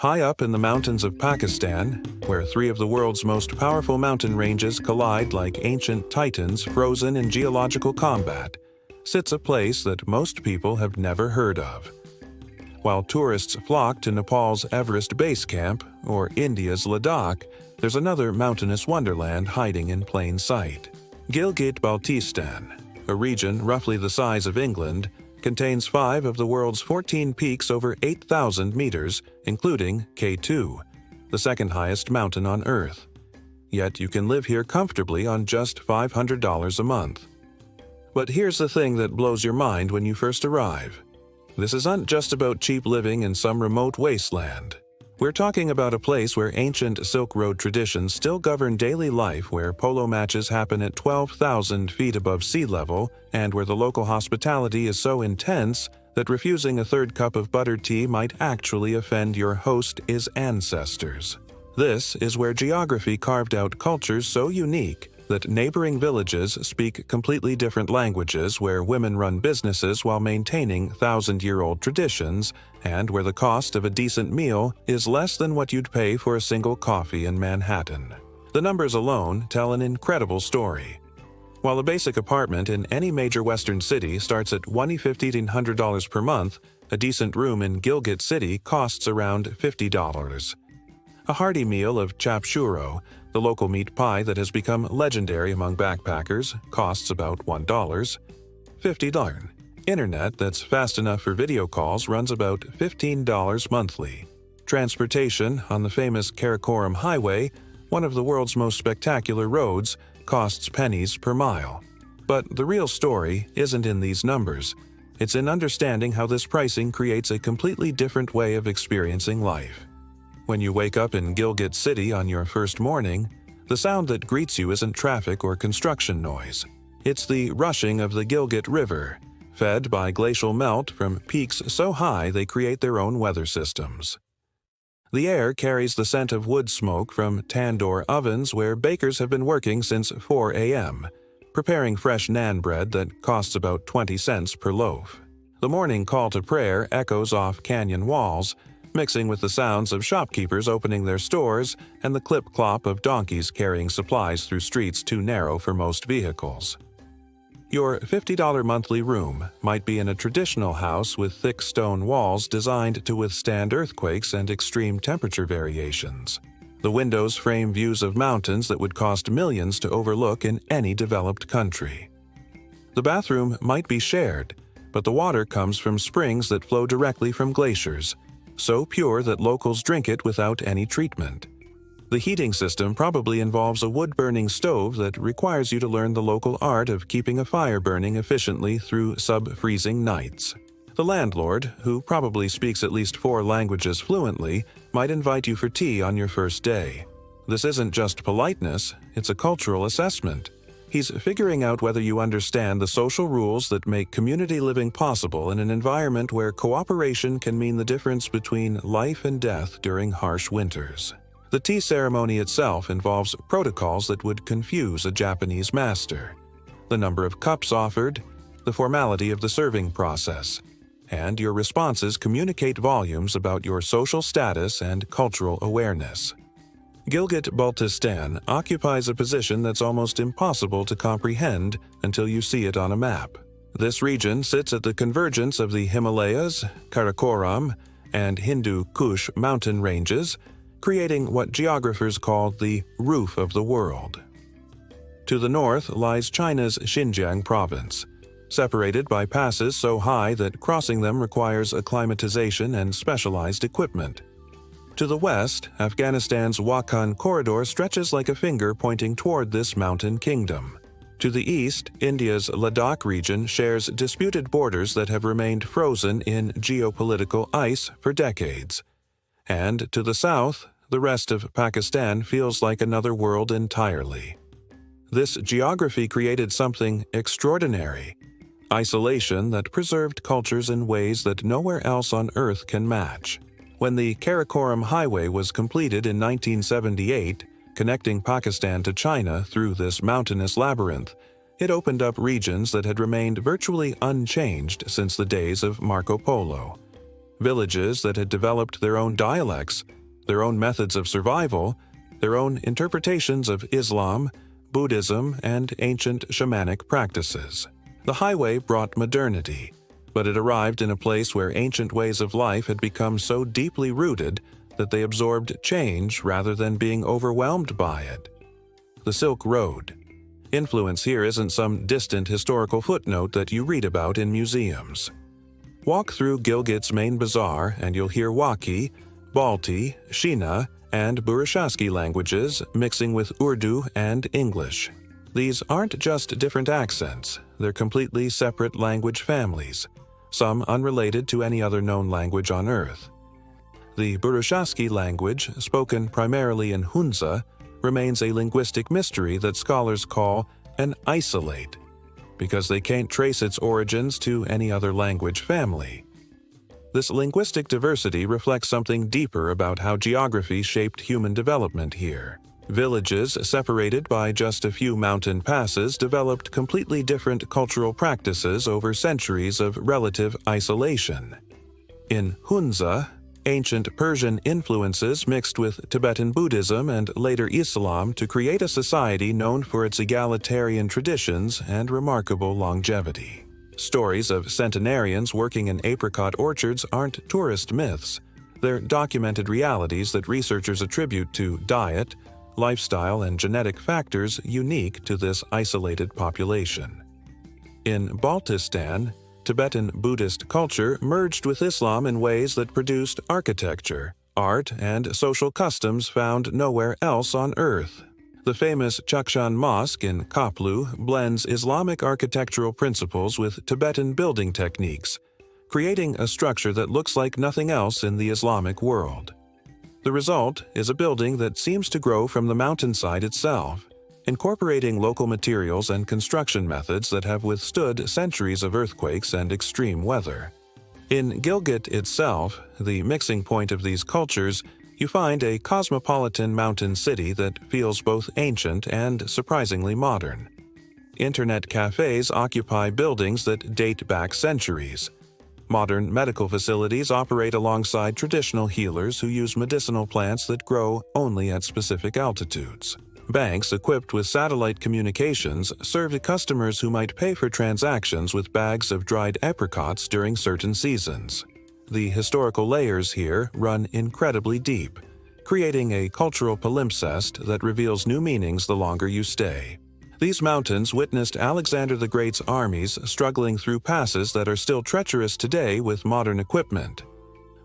High up in the mountains of Pakistan, where three of the world's most powerful mountain ranges collide like ancient titans frozen in geological combat, sits a place that most people have never heard of. While tourists flock to Nepal's Everest Base Camp or India's Ladakh, there's another mountainous wonderland hiding in plain sight. Gilgit-Baltistan, a region roughly the size of England, contains 5 of the world's 14 peaks over 8,000 meters, including K2, the second highest mountain on Earth. Yet you can live here comfortably on just $500 a month. But here's the thing that blows your mind when you first arrive. This isn't just about cheap living in some remote wasteland. We're talking about a place where ancient Silk Road traditions still govern daily life, where polo matches happen at 12,000 feet above sea level, and where the local hospitality is so intense that refusing a third cup of buttered tea might actually offend your host's ancestors. This is where geography carved out cultures so unique that neighboring villages speak completely different languages, where women run businesses while maintaining thousand-year-old traditions, and where the cost of a decent meal is less than what you'd pay for a single coffee in Manhattan. The numbers alone tell an incredible story. While a basic apartment in any major Western city starts at $150 per month, a decent room in Gilgit City costs around $50. A hearty meal of chap churro, the local meat pie that has become legendary among backpackers, costs about $1. $50. Internet that's fast enough for video calls runs about $15 monthly. Transportation on the famous Karakoram Highway, one of the world's most spectacular roads, costs pennies per mile. But the real story isn't in these numbers. It's in understanding how this pricing creates a completely different way of experiencing life. When you wake up in Gilgit City on your first morning, the sound that greets you isn't traffic or construction noise. It's the rushing of the Gilgit River, fed by glacial melt from peaks so high they create their own weather systems. The air carries the scent of wood smoke from tandoor ovens where bakers have been working since 4 a.m., preparing fresh naan bread that costs about 20 cents per loaf. The morning call to prayer echoes off canyon walls, mixing with the sounds of shopkeepers opening their stores and the clip-clop of donkeys carrying supplies through streets too narrow for most vehicles. Your $50 monthly room might be in a traditional house with thick stone walls designed to withstand earthquakes and extreme temperature variations. The windows frame views of mountains that would cost millions to overlook in any developed country. The bathroom might be shared, but the water comes from springs that flow directly from glaciers, so pure that locals drink it without any treatment. The heating system probably involves a wood-burning stove that requires you to learn the local art of keeping a fire burning efficiently through sub-freezing nights. The landlord, who probably speaks at least 4 languages fluently, might invite you for tea on your first day. This isn't just politeness, it's a cultural assessment. He's figuring out whether you understand the social rules that make community living possible in an environment where cooperation can mean the difference between life and death during harsh winters. The tea ceremony itself involves protocols that would confuse a Japanese master. The number of cups offered, the formality of the serving process, and your responses communicate volumes about your social status and cultural awareness. Gilgit-Baltistan occupies a position that's almost impossible to comprehend until you see it on a map. This region sits at the convergence of the Himalayas, Karakoram, and Hindu Kush mountain ranges, creating what geographers call the roof of the world. To the north lies China's Xinjiang province, separated by passes so high that crossing them requires acclimatization and specialized equipment. To the west, Afghanistan's Wakhan corridor stretches like a finger pointing toward this mountain kingdom. To the east, India's Ladakh region shares disputed borders that have remained frozen in geopolitical ice for decades. And to the south, the rest of Pakistan feels like another world entirely. This geography created something extraordinary: isolation that preserved cultures in ways that nowhere else on Earth can match. When the Karakoram Highway was completed in 1978, connecting Pakistan to China through this mountainous labyrinth, it opened up regions that had remained virtually unchanged since the days of Marco Polo. villages that had developed their own dialects, their own methods of survival, their own interpretations of Islam, Buddhism, and ancient shamanic practices. The highway brought modernity, but it arrived in a place where ancient ways of life had become so deeply rooted that they absorbed change rather than being overwhelmed by it. The Silk Road. Influence here isn't some distant historical footnote that you read about in museums. Walk through Gilgit's main bazaar and you'll hear Wakhi, Balti, Shina, and Burushaski languages mixing with Urdu and English. These aren't just different accents, they're completely separate language families, some unrelated to any other known language on Earth. The Burushaski language, spoken primarily in Hunza, remains a linguistic mystery that scholars call an isolate, because they can't trace its origins to any other language family. This linguistic diversity reflects something deeper about how geography shaped human development here. Villages separated by just a few mountain passes developed completely different cultural practices over centuries of relative isolation. In Hunza, ancient Persian influences mixed with Tibetan Buddhism and later Islam to create a society known for its egalitarian traditions and remarkable longevity. Stories of centenarians working in apricot orchards aren't tourist myths. They're documented realities that researchers attribute to diet, lifestyle, and genetic factors unique to this isolated population. In Baltistan, Tibetan Buddhist culture merged with Islam in ways that produced architecture, art, and social customs found nowhere else on Earth. The famous Chakshan Mosque in Kaplu blends Islamic architectural principles with Tibetan building techniques, creating a structure that looks like nothing else in the Islamic world. The result is a building that seems to grow from the mountainside itself, incorporating local materials and construction methods that have withstood centuries of earthquakes and extreme weather. In Gilgit itself, the mixing point of these cultures, you find a cosmopolitan mountain city that feels both ancient and surprisingly modern. Internet cafes occupy buildings that date back centuries. Modern medical facilities operate alongside traditional healers who use medicinal plants that grow only at specific altitudes. Banks equipped with satellite communications serve customers who might pay for transactions with bags of dried apricots during certain seasons. The historical layers here run incredibly deep, creating a cultural palimpsest that reveals new meanings the longer you stay. These mountains witnessed Alexander the Great's armies struggling through passes that are still treacherous today with modern equipment.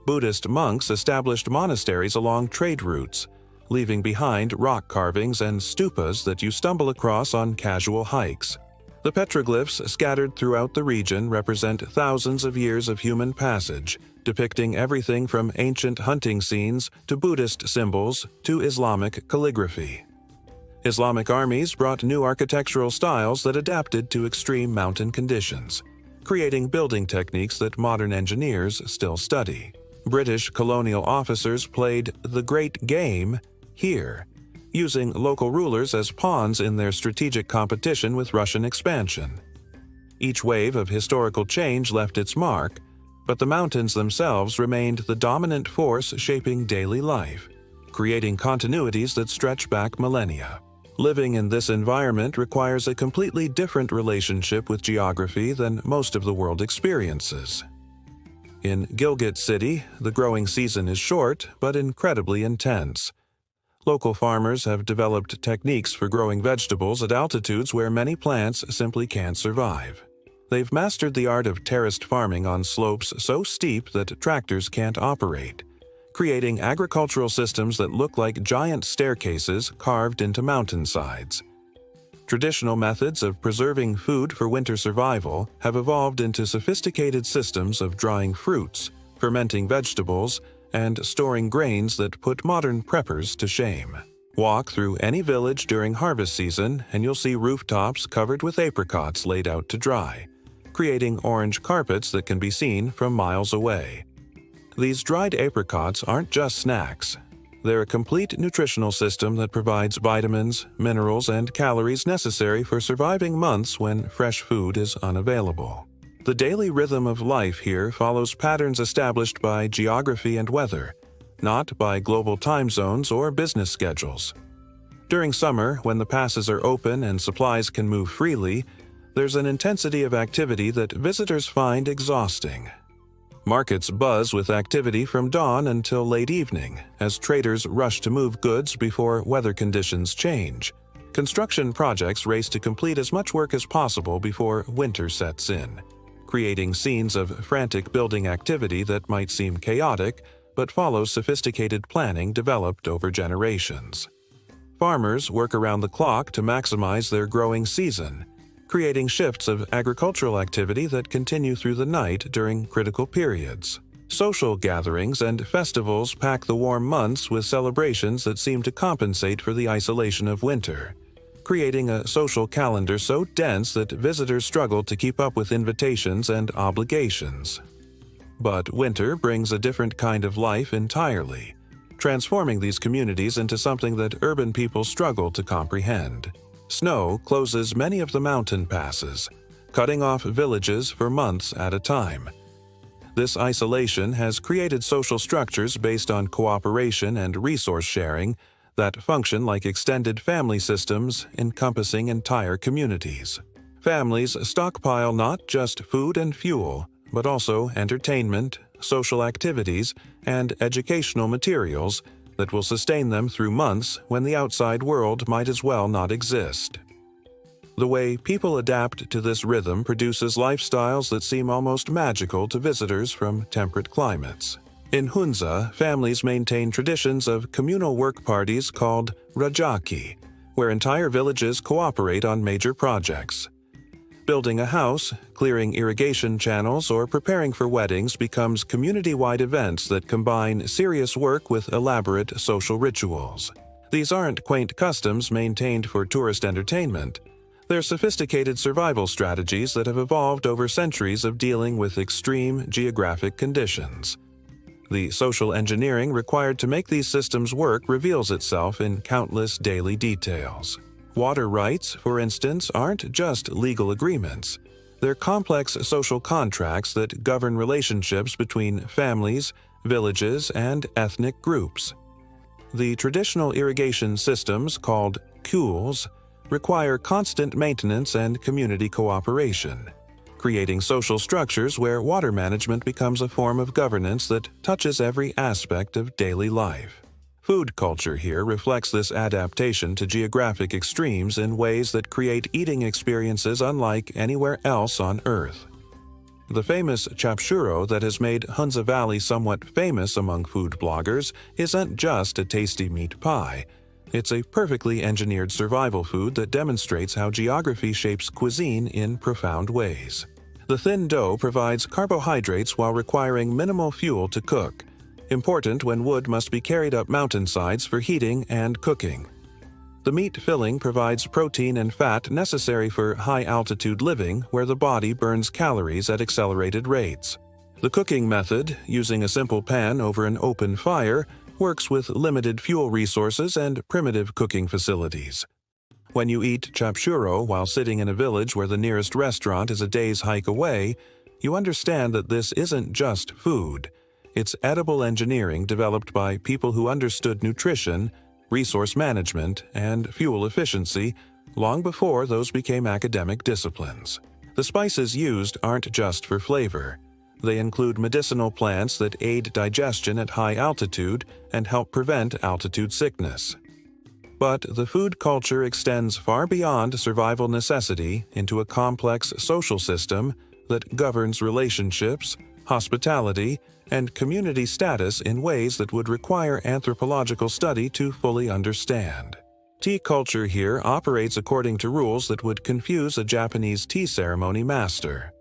Buddhist monks established monasteries along trade routes, leaving behind rock carvings and stupas that you stumble across on casual hikes. The petroglyphs scattered throughout the region represent thousands of years of human passage, depicting everything from ancient hunting scenes to Buddhist symbols to Islamic calligraphy. Islamic armies brought new architectural styles that adapted to extreme mountain conditions, creating building techniques that modern engineers still study. British colonial officers played the Great Game here, using local rulers as pawns in their strategic competition with Russian expansion. Each wave of historical change left its mark, but the mountains themselves remained the dominant force shaping daily life, creating continuities that stretch back millennia. Living in this environment requires a completely different relationship with geography than most of the world experiences. In Gilgit City, the growing season is short but incredibly intense. Local farmers have developed techniques for growing vegetables at altitudes where many plants simply can't survive. They've mastered the art of terraced farming on slopes so steep that tractors can't operate, creating agricultural systems that look like giant staircases carved into mountainsides. Traditional methods of preserving food for winter survival have evolved into sophisticated systems of drying fruits, fermenting vegetables, and storing grains that put modern preppers to shame. Walk through any village during harvest season and you'll see rooftops covered with apricots laid out to dry, creating orange carpets that can be seen from miles away. These dried apricots aren't just snacks. They're a complete nutritional system that provides vitamins, minerals, and calories necessary for surviving months when fresh food is unavailable. The daily rhythm of life here follows patterns established by geography and weather, not by global time zones or business schedules. During summer, when the passes are open and supplies can move freely, there's an intensity of activity that visitors find exhausting. Markets buzz with activity from dawn until late evening, as traders rush to move goods before weather conditions change. Construction projects race to complete as much work as possible before winter sets in, creating scenes of frantic building activity that might seem chaotic, but follows sophisticated planning developed over generations. Farmers work around the clock to maximize their growing season, creating shifts of agricultural activity that continue through the night during critical periods. Social gatherings and festivals pack the warm months with celebrations that seem to compensate for the isolation of winter, creating a social calendar so dense that visitors struggle to keep up with invitations and obligations. But winter brings a different kind of life entirely, transforming these communities into something that urban people struggle to comprehend. Snow closes many of the mountain passes, cutting off villages for months at a time. This isolation has created social structures based on cooperation and resource sharing that function like extended family systems encompassing entire communities. Families stockpile not just food and fuel, but also entertainment, social activities, and educational materials that will sustain them through months when the outside world might as well not exist. The way people adapt to this rhythm produces lifestyles that seem almost magical to visitors from temperate climates. In Hunza, families maintain traditions of communal work parties called rajaki, where entire villages cooperate on major projects. Building a house, clearing irrigation channels, or preparing for weddings becomes community-wide events that combine serious work with elaborate social rituals. These aren't quaint customs maintained for tourist entertainment. They're sophisticated survival strategies that have evolved over centuries of dealing with extreme geographic conditions. The social engineering required to make these systems work reveals itself in countless daily details. Water rights, for instance, aren't just legal agreements. They're complex social contracts that govern relationships between families, villages, and ethnic groups. The traditional irrigation systems, called kules, require constant maintenance and community cooperation, creating social structures where water management becomes a form of governance that touches every aspect of daily life. Food culture here reflects this adaptation to geographic extremes in ways that create eating experiences unlike anywhere else on Earth. The famous chapchuro that has made Hunza Valley somewhat famous among food bloggers isn't just a tasty meat pie. It's a perfectly engineered survival food that demonstrates how geography shapes cuisine in profound ways. The thin dough provides carbohydrates while requiring minimal fuel to cook, important when wood must be carried up mountainsides for heating and cooking. The meat filling provides protein and fat necessary for high-altitude living where the body burns calories at accelerated rates. The cooking method, using a simple pan over an open fire, works with limited fuel resources and primitive cooking facilities. When you eat chapchuro while sitting in a village where the nearest restaurant is a day's hike away, you understand that this isn't just food. It's edible engineering developed by people who understood nutrition, resource management, and fuel efficiency long before those became academic disciplines. The spices used aren't just for flavor. They include medicinal plants that aid digestion at high altitude and help prevent altitude sickness. But the food culture extends far beyond survival necessity into a complex social system that governs relationships, hospitality, and community status in ways that would require anthropological study to fully understand. Tea culture here operates according to rules that would confuse a Japanese tea ceremony master.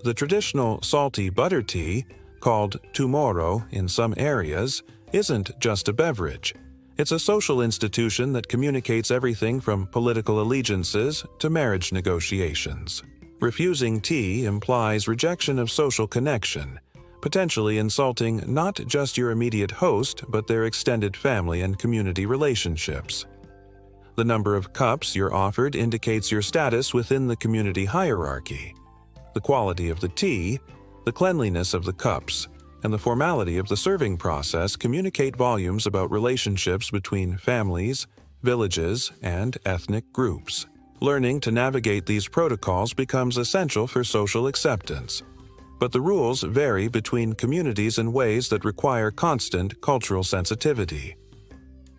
The traditional salty butter tea, called tumoro in some areas, isn't just a beverage. It's a social institution that communicates everything from political allegiances to marriage negotiations. Refusing tea implies rejection of social connection, potentially insulting not just your immediate host, but their extended family and community relationships. The number of cups you're offered indicates your status within the community hierarchy. The quality of the tea, the cleanliness of the cups, and the formality of the serving process communicate volumes about relationships between families, villages, and ethnic groups. Learning to navigate these protocols becomes essential for social acceptance. But the rules vary between communities in ways that require constant cultural sensitivity.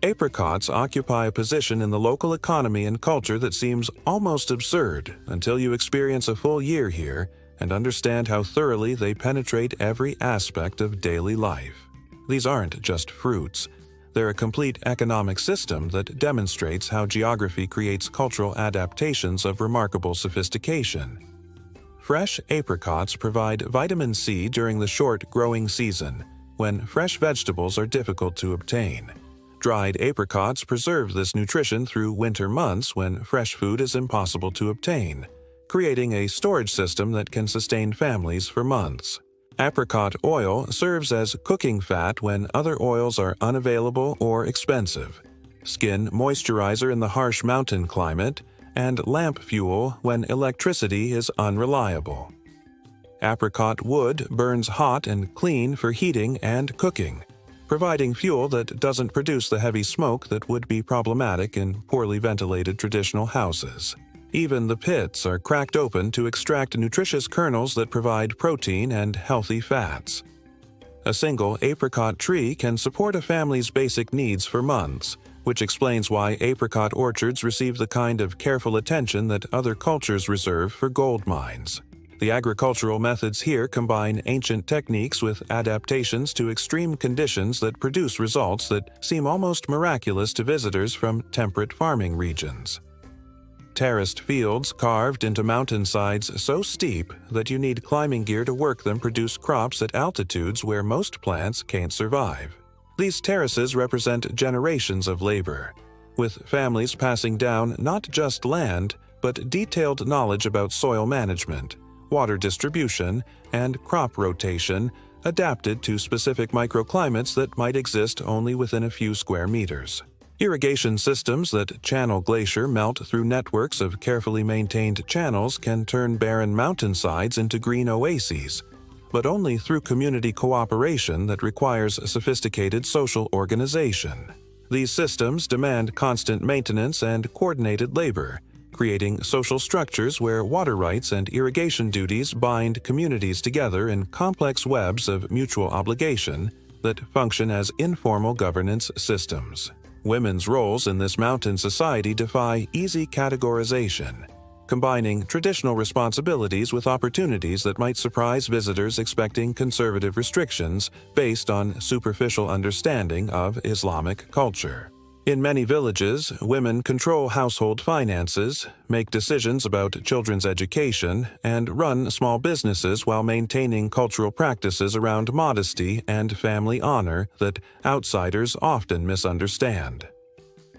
Apricots occupy a position in the local economy and culture that seems almost absurd until you experience a full year here and understand how thoroughly they penetrate every aspect of daily life. These aren't just fruits. They're a complete economic system that demonstrates how geography creates cultural adaptations of remarkable sophistication. Fresh apricots provide vitamin C during the short growing season, when fresh vegetables are difficult to obtain. Dried apricots preserve this nutrition through winter months when fresh food is impossible to obtain, creating a storage system that can sustain families for months. Apricot oil serves as cooking fat when other oils are unavailable or expensive, skin moisturizer in the harsh mountain climate, and lamp fuel when electricity is unreliable. Apricot wood burns hot and clean for heating and cooking, providing fuel that doesn't produce the heavy smoke that would be problematic in poorly ventilated traditional houses. Even the pits are cracked open to extract nutritious kernels that provide protein and healthy fats. A single apricot tree can support a family's basic needs for months, which explains why apricot orchards receive the kind of careful attention that other cultures reserve for gold mines. The agricultural methods here combine ancient techniques with adaptations to extreme conditions that produce results that seem almost miraculous to visitors from temperate farming regions. Terraced fields carved into mountainsides so steep that you need climbing gear to work them produce crops at altitudes where most plants can't survive. These terraces represent generations of labor, with families passing down not just land, but detailed knowledge about soil management, water distribution, and crop rotation adapted to specific microclimates that might exist only within a few square meters. Irrigation systems that channel glacier melt through networks of carefully maintained channels can turn barren mountainsides into green oases, but only through community cooperation that requires sophisticated social organization. These systems demand constant maintenance and coordinated labor, creating social structures where water rights and irrigation duties bind communities together in complex webs of mutual obligation that function as informal governance systems. Women's roles in this mountain society defy easy categorization, combining traditional responsibilities with opportunities that might surprise visitors expecting conservative restrictions based on superficial understanding of Islamic culture. In many villages, women control household finances, make decisions about children's education, and run small businesses while maintaining cultural practices around modesty and family honor that outsiders often misunderstand.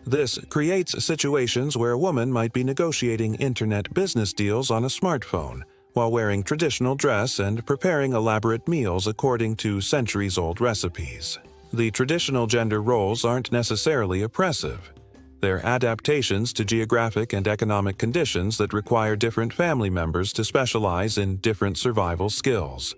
This creates situations where a woman might be negotiating internet business deals on a smartphone while wearing traditional dress and preparing elaborate meals according to centuries-old recipes. The traditional gender roles aren't necessarily oppressive. They're adaptations to geographic and economic conditions that require different family members to specialize in different survival skills.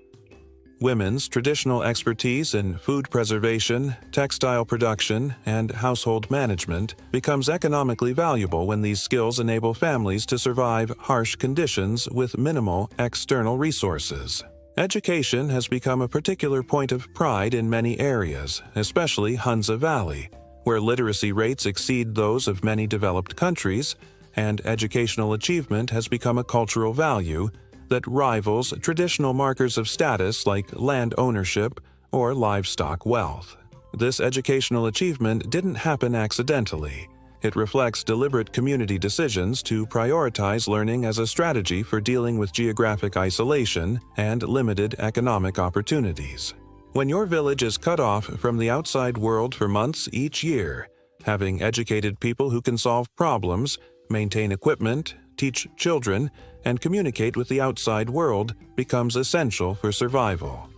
Women's traditional expertise in food preservation, textile production, and household management becomes economically valuable when these skills enable families to survive harsh conditions with minimal external resources. Education has become a particular point of pride in many areas, especially Hunza Valley, where literacy rates exceed those of many developed countries, and educational achievement has become a cultural value that rivals traditional markers of status like land ownership or livestock wealth. This educational achievement didn't happen accidentally. It reflects deliberate community decisions to prioritize learning as a strategy for dealing with geographic isolation and limited economic opportunities. When your village is cut off from the outside world for months each year, having educated people who can solve problems, maintain equipment, teach children, and communicate with the outside world becomes essential for survival.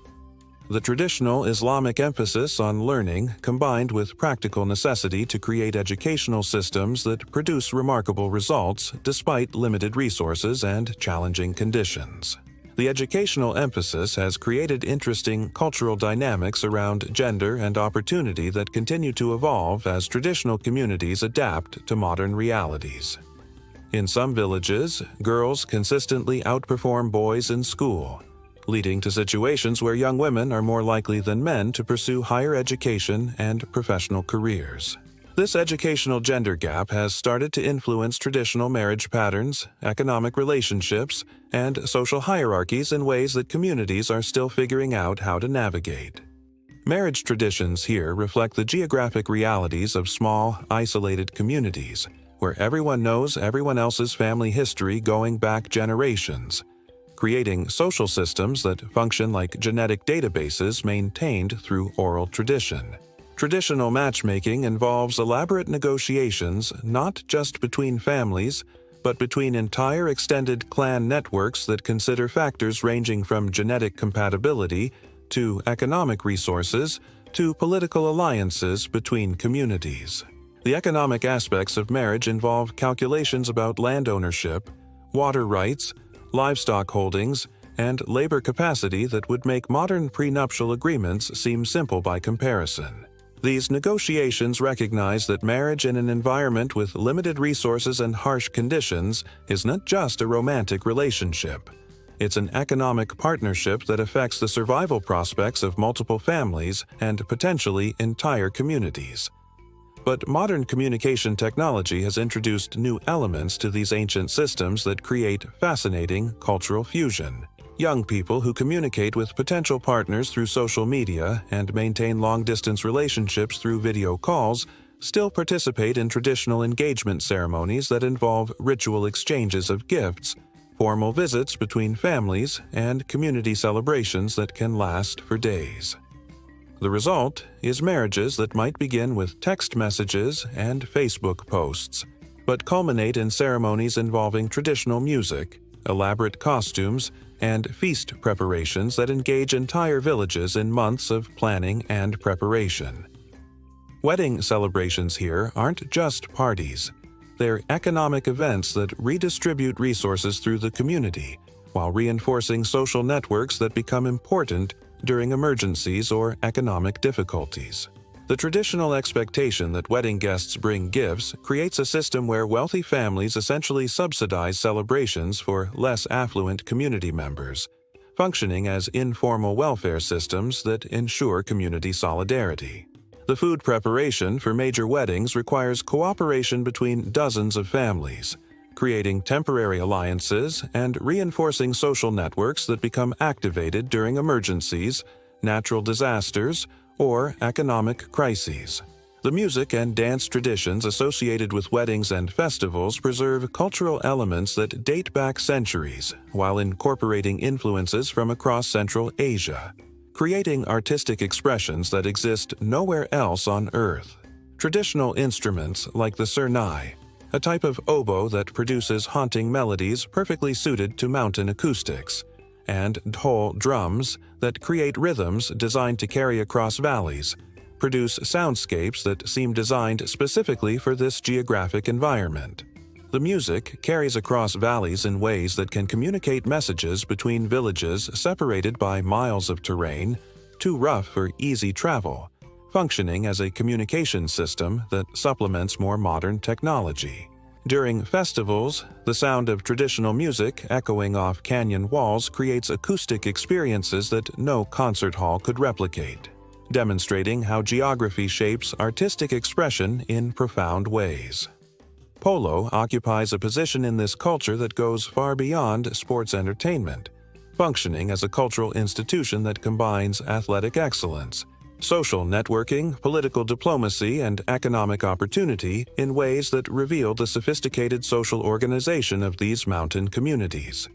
The traditional Islamic emphasis on learning combined with practical necessity to create educational systems that produce remarkable results despite limited resources and challenging conditions. The educational emphasis has created interesting cultural dynamics around gender and opportunity that continue to evolve as traditional communities adapt to modern realities. In some villages, girls consistently outperform boys in school, leading to situations where young women are more likely than men to pursue higher education and professional careers. This educational gender gap has started to influence traditional marriage patterns, economic relationships, and social hierarchies in ways that communities are still figuring out how to navigate. Marriage traditions here reflect the geographic realities of small, isolated communities, where everyone knows everyone else's family history going back generations, creating social systems that function like genetic databases maintained through oral tradition. Traditional matchmaking involves elaborate negotiations not just between families, but between entire extended clan networks that consider factors ranging from genetic compatibility to economic resources to political alliances between communities. The economic aspects of marriage involve calculations about land ownership, water rights, livestock holdings, and labor capacity that would make modern prenuptial agreements seem simple by comparison. These negotiations recognize that marriage in an environment with limited resources and harsh conditions is not just a romantic relationship. It's an economic partnership that affects the survival prospects of multiple families and potentially entire communities. But modern communication technology has introduced new elements to these ancient systems that create fascinating cultural fusion. Young people who communicate with potential partners through social media and maintain long-distance relationships through video calls still participate in traditional engagement ceremonies that involve ritual exchanges of gifts, formal visits between families, and community celebrations that can last for days. The result is marriages that might begin with text messages and Facebook posts, but culminate in ceremonies involving traditional music, elaborate costumes, and feast preparations that engage entire villages in months of planning and preparation. Wedding celebrations here aren't just parties. They're economic events that redistribute resources through the community, while reinforcing social networks that become important during emergencies or economic difficulties. The traditional expectation that wedding guests bring gifts creates a system where wealthy families essentially subsidize celebrations for less affluent community members, functioning as informal welfare systems that ensure community solidarity. The food preparation for major weddings requires cooperation between dozens of families, creating temporary alliances and reinforcing social networks that become activated during emergencies, natural disasters, or economic crises. The music and dance traditions associated with weddings and festivals preserve cultural elements that date back centuries while incorporating influences from across Central Asia, creating artistic expressions that exist nowhere else on Earth. Traditional instruments like the sernai, a type of oboe that produces haunting melodies perfectly suited to mountain acoustics, and dhol drums that create rhythms designed to carry across valleys, produce soundscapes that seem designed specifically for this geographic environment. The music carries across valleys in ways that can communicate messages between villages separated by miles of terrain, too rough for easy travel, functioning as a communication system that supplements more modern technology. During festivals, the sound of traditional music echoing off canyon walls creates acoustic experiences that no concert hall could replicate, demonstrating how geography shapes artistic expression in profound ways. Polo occupies a position in this culture that goes far beyond sports entertainment, functioning as a cultural institution that combines athletic excellence, social networking, political diplomacy, and economic opportunity in ways that reveal the sophisticated social organization of these mountain communities.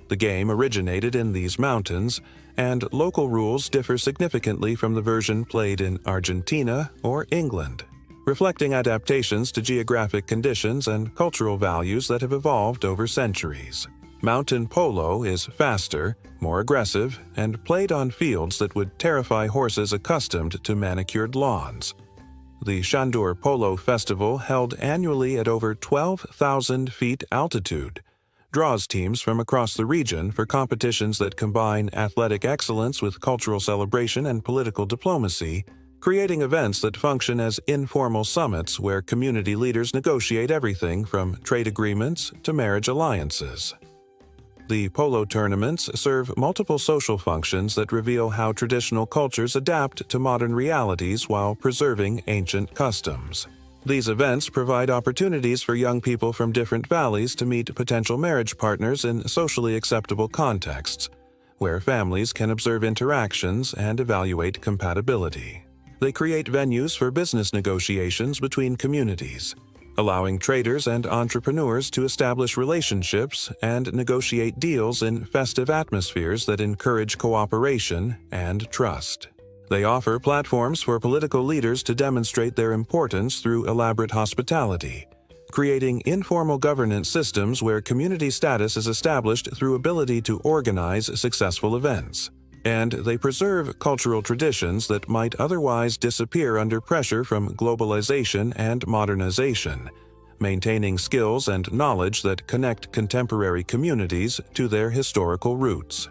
The game originated in these mountains, and local rules differ significantly from the version played in Argentina or England, reflecting adaptations to geographic conditions and cultural values that have evolved over centuries. Mountain polo is faster, more aggressive, and played on fields that would terrify horses accustomed to manicured lawns. The Shandur Polo Festival, held annually at over 12,000 feet altitude, draws teams from across the region for competitions that combine athletic excellence with cultural celebration and political diplomacy, creating events that function as informal summits where community leaders negotiate everything from trade agreements to marriage alliances. The Polo tournaments serve multiple social functions that reveal how traditional cultures adapt to modern realities while preserving ancient customs. These events provide opportunities for young people from different valleys to meet potential marriage partners in socially acceptable contexts, where families can observe interactions and evaluate compatibility. They create venues for business negotiations between communities, allowing traders and entrepreneurs to establish relationships and negotiate deals in festive atmospheres that encourage cooperation and trust. They offer platforms for political leaders to demonstrate their importance through elaborate hospitality, creating informal governance systems where community status is established through ability to organize successful events. And they preserve cultural traditions that might otherwise disappear under pressure from globalization and modernization, maintaining skills and knowledge that connect contemporary communities to their historical roots.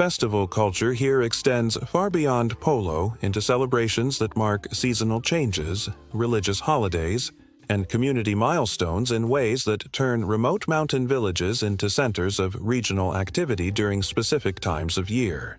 Festival culture here extends far beyond Polo into celebrations that mark seasonal changes, religious holidays, and community milestones in ways that turn remote mountain villages into centers of regional activity during specific times of year.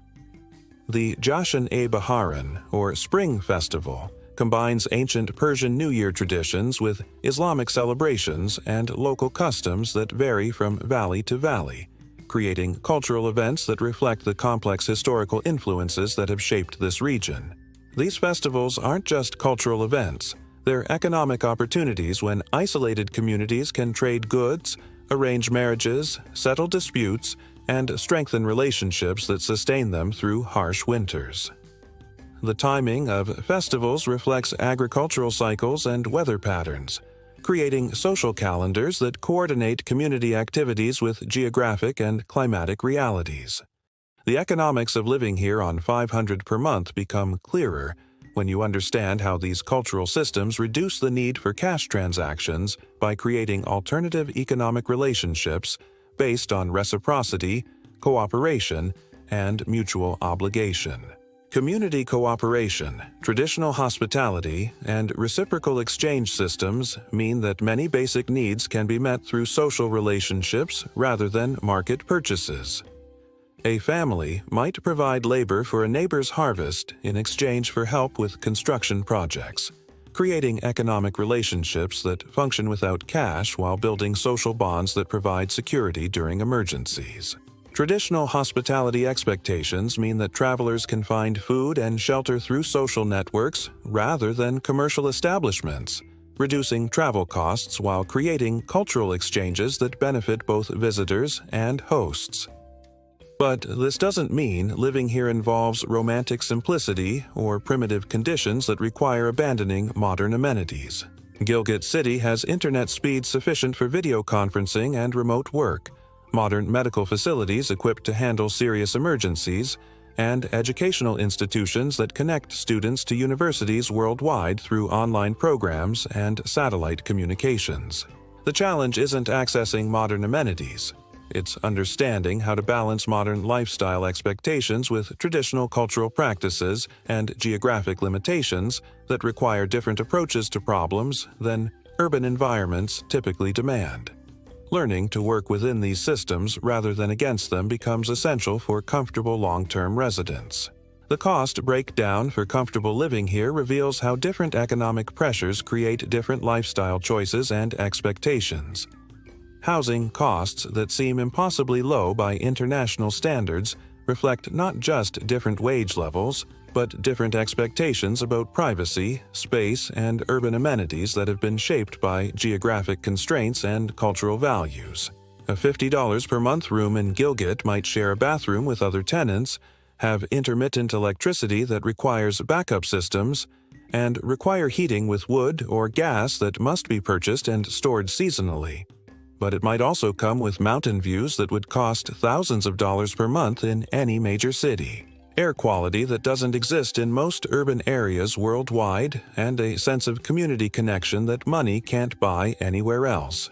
The Jashan-e-Baharan, or Spring Festival, combines ancient Persian New Year traditions with Islamic celebrations and local customs that vary from valley to valley, creating cultural events that reflect the complex historical influences that have shaped this region. These festivals aren't just cultural events. They're economic opportunities when isolated communities can trade goods, arrange marriages, settle disputes, and strengthen relationships that sustain them through harsh winters. The timing of festivals reflects agricultural cycles and weather patterns, creating social calendars that coordinate community activities with geographic and climatic realities. The economics of living here on $500 per month become clearer when you understand how these cultural systems reduce the need for cash transactions by creating alternative economic relationships based on reciprocity, cooperation, and mutual obligation. Community cooperation, traditional hospitality, and reciprocal exchange systems mean that many basic needs can be met through social relationships rather than market purchases. A family might provide labor for a neighbor's harvest in exchange for help with construction projects, creating economic relationships that function without cash while building social bonds that provide security during emergencies. Traditional hospitality expectations mean that travelers can find food and shelter through social networks rather than commercial establishments, reducing travel costs while creating cultural exchanges that benefit both visitors and hosts. But this doesn't mean living here involves romantic simplicity or primitive conditions that require abandoning modern amenities. Gilgit City has internet speed sufficient for video conferencing and remote work, modern medical facilities equipped to handle serious emergencies, and educational institutions that connect students to universities worldwide through online programs and satellite communications. The challenge isn't accessing modern amenities. It's understanding how to balance modern lifestyle expectations with traditional cultural practices and geographic limitations that require different approaches to problems than urban environments typically demand. Learning to work within these systems rather than against them becomes essential for comfortable long-term residence. The cost breakdown for comfortable living here reveals how different economic pressures create different lifestyle choices and expectations. Housing costs that seem impossibly low by international standards reflect not just different wage levels, but different expectations about privacy, space, and urban amenities that have been shaped by geographic constraints and cultural values. A $50 per month room in Gilgit might share a bathroom with other tenants, have intermittent electricity that requires backup systems, and require heating with wood or gas that must be purchased and stored seasonally. But it might also come with mountain views that would cost thousands of dollars per month in any major city, air quality that doesn't exist in most urban areas worldwide, and a sense of community connection that money can't buy anywhere else.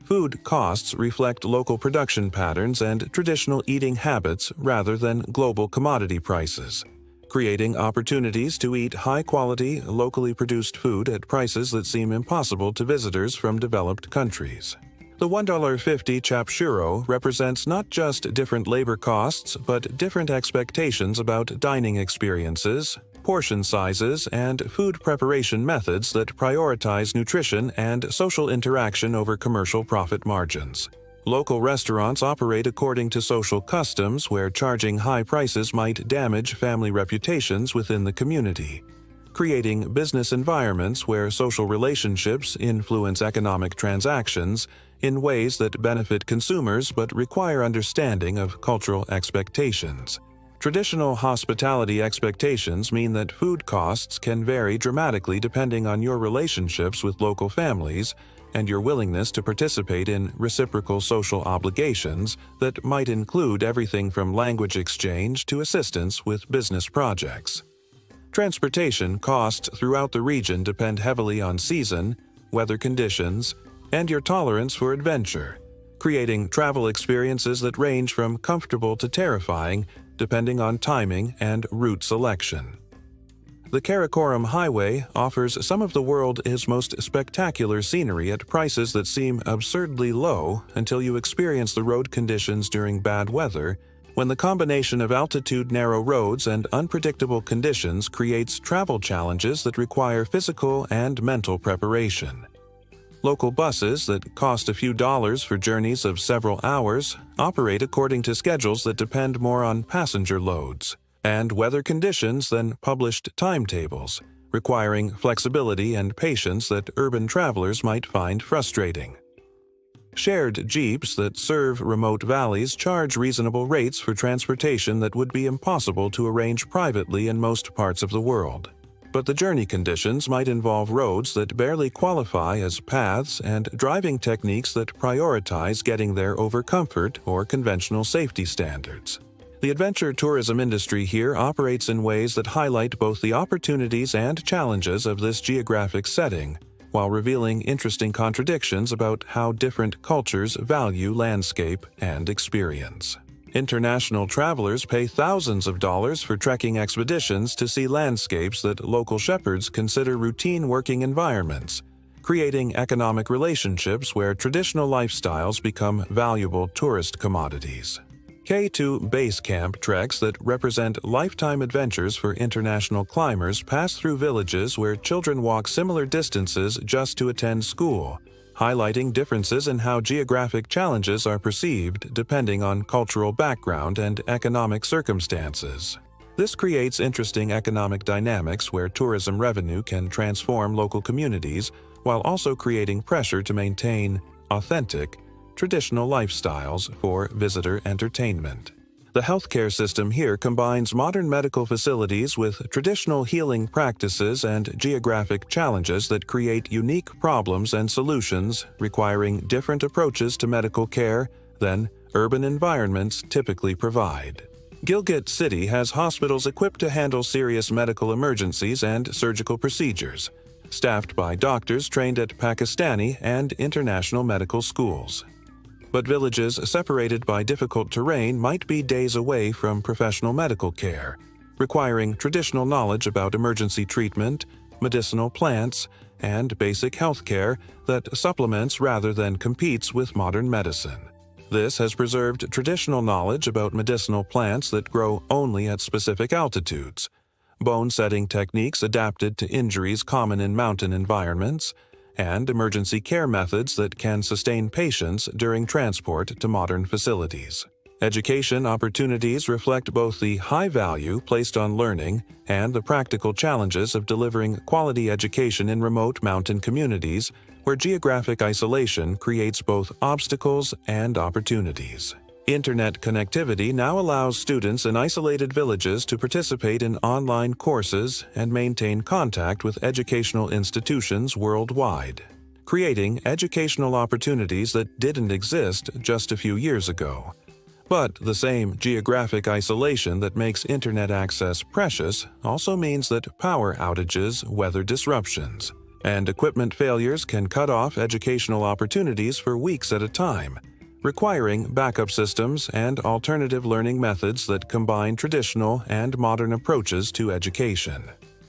Food costs reflect local production patterns and traditional eating habits rather than global commodity prices, creating opportunities to eat high-quality, locally produced food at prices that seem impossible to visitors from developed countries. The $1.50 chapchurro represents not just different labor costs, but different expectations about dining experiences, portion sizes, and food preparation methods that prioritize nutrition and social interaction over commercial profit margins. Local restaurants operate according to social customs where charging high prices might damage family reputations within the community, creating business environments where social relationships influence economic transactions in ways that benefit consumers but require understanding of cultural expectations. Traditional hospitality expectations mean that food costs can vary dramatically depending on your relationships with local families and your willingness to participate in reciprocal social obligations that might include everything from language exchange to assistance with business projects. Transportation costs throughout the region depend heavily on season, weather conditions, and your tolerance for adventure, creating travel experiences that range from comfortable to terrifying depending on timing and route selection. The Karakoram Highway offers some of the world's most spectacular scenery at prices that seem absurdly low until you experience the road conditions during bad weather, when the combination of altitude, narrow roads, and unpredictable conditions creates travel challenges that require physical and mental preparation. Local buses that cost a few dollars for journeys of several hours operate according to schedules that depend more on passenger loads and weather conditions than published timetables, requiring flexibility and patience that urban travelers might find frustrating. Shared jeeps that serve remote valleys charge reasonable rates for transportation that would be impossible to arrange privately in most parts of the world. But the journey conditions might involve roads that barely qualify as paths and driving techniques that prioritize getting there over comfort or conventional safety standards. The adventure tourism industry here operates in ways that highlight both the opportunities and challenges of this geographic setting, while revealing interesting contradictions about how different cultures value landscape and experience. International travelers pay thousands of dollars for trekking expeditions to see landscapes that local shepherds consider routine working environments, creating economic relationships where traditional lifestyles become valuable tourist commodities. K2 base camp treks that represent lifetime adventures for international climbers pass through villages where children walk similar distances just to attend school, highlighting differences in how geographic challenges are perceived depending on cultural background and economic circumstances. This creates interesting economic dynamics where tourism revenue can transform local communities while also creating pressure to maintain authentic, traditional lifestyles for visitor entertainment. The healthcare system here combines modern medical facilities with traditional healing practices and geographic challenges that create unique problems and solutions requiring different approaches to medical care than urban environments typically provide. Gilgit City has hospitals equipped to handle serious medical emergencies and surgical procedures, staffed by doctors trained at Pakistani and international medical schools. But villages separated by difficult terrain might be days away from professional medical care, requiring traditional knowledge about emergency treatment, medicinal plants, and basic health care that supplements rather than competes with modern medicine. This has preserved traditional knowledge about medicinal plants that grow only at specific altitudes, bone-setting techniques adapted to injuries common in mountain environments, and emergency care methods that can sustain patients during transport to modern facilities. Education opportunities reflect both the high value placed on learning and the practical challenges of delivering quality education in remote mountain communities where geographic isolation creates both obstacles and opportunities. Internet connectivity now allows students in isolated villages to participate in online courses and maintain contact with educational institutions worldwide, creating educational opportunities that didn't exist just a few years ago. But the same geographic isolation that makes internet access precious also means that power outages, weather disruptions, And equipment failures can cut off educational opportunities for weeks at a time, requiring backup systems and alternative learning methods that combine traditional and modern approaches to education.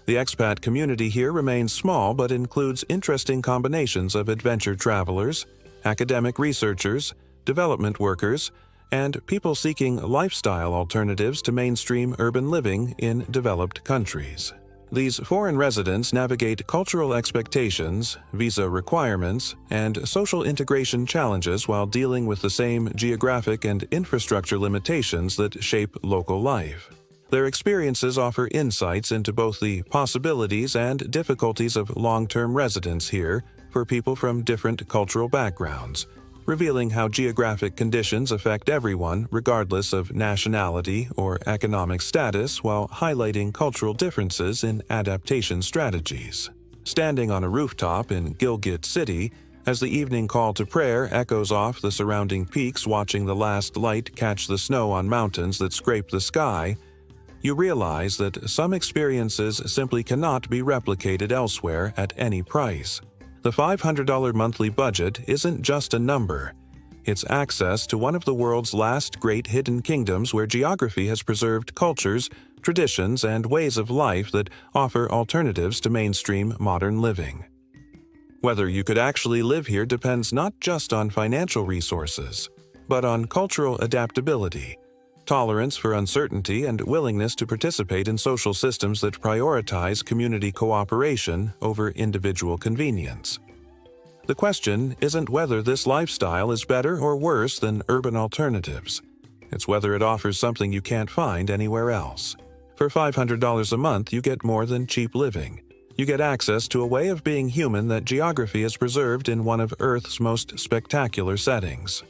The expat community here remains small but includes interesting combinations of adventure travelers, academic researchers, development workers, and people seeking lifestyle alternatives to mainstream urban living in developed countries. These foreign residents navigate cultural expectations, visa requirements, and social integration challenges while dealing with the same geographic and infrastructure limitations that shape local life. Their experiences offer insights into both the possibilities and difficulties of long-term residence here for people from different cultural backgrounds, revealing how geographic conditions affect everyone regardless of nationality or economic status while highlighting cultural differences in adaptation strategies. Standing on a rooftop in Gilgit City, as the evening call to prayer echoes off the surrounding peaks watching the last light catch the snow on mountains that scrape the sky, you realize that some experiences simply cannot be replicated elsewhere at any price. The $500 monthly budget isn't just a number. It's access to one of the world's last great hidden kingdoms where geography has preserved cultures, traditions, and ways of life that offer alternatives to mainstream modern living. Whether you could actually live here depends not just on financial resources, but on cultural adaptability, tolerance for uncertainty, and willingness to participate in social systems that prioritize community cooperation over individual convenience. The question isn't whether this lifestyle is better or worse than urban alternatives. It's whether it offers something you can't find anywhere else. For $500 a month, you get more than cheap living. You get access to a way of being human that geography has preserved in one of Earth's most spectacular settings.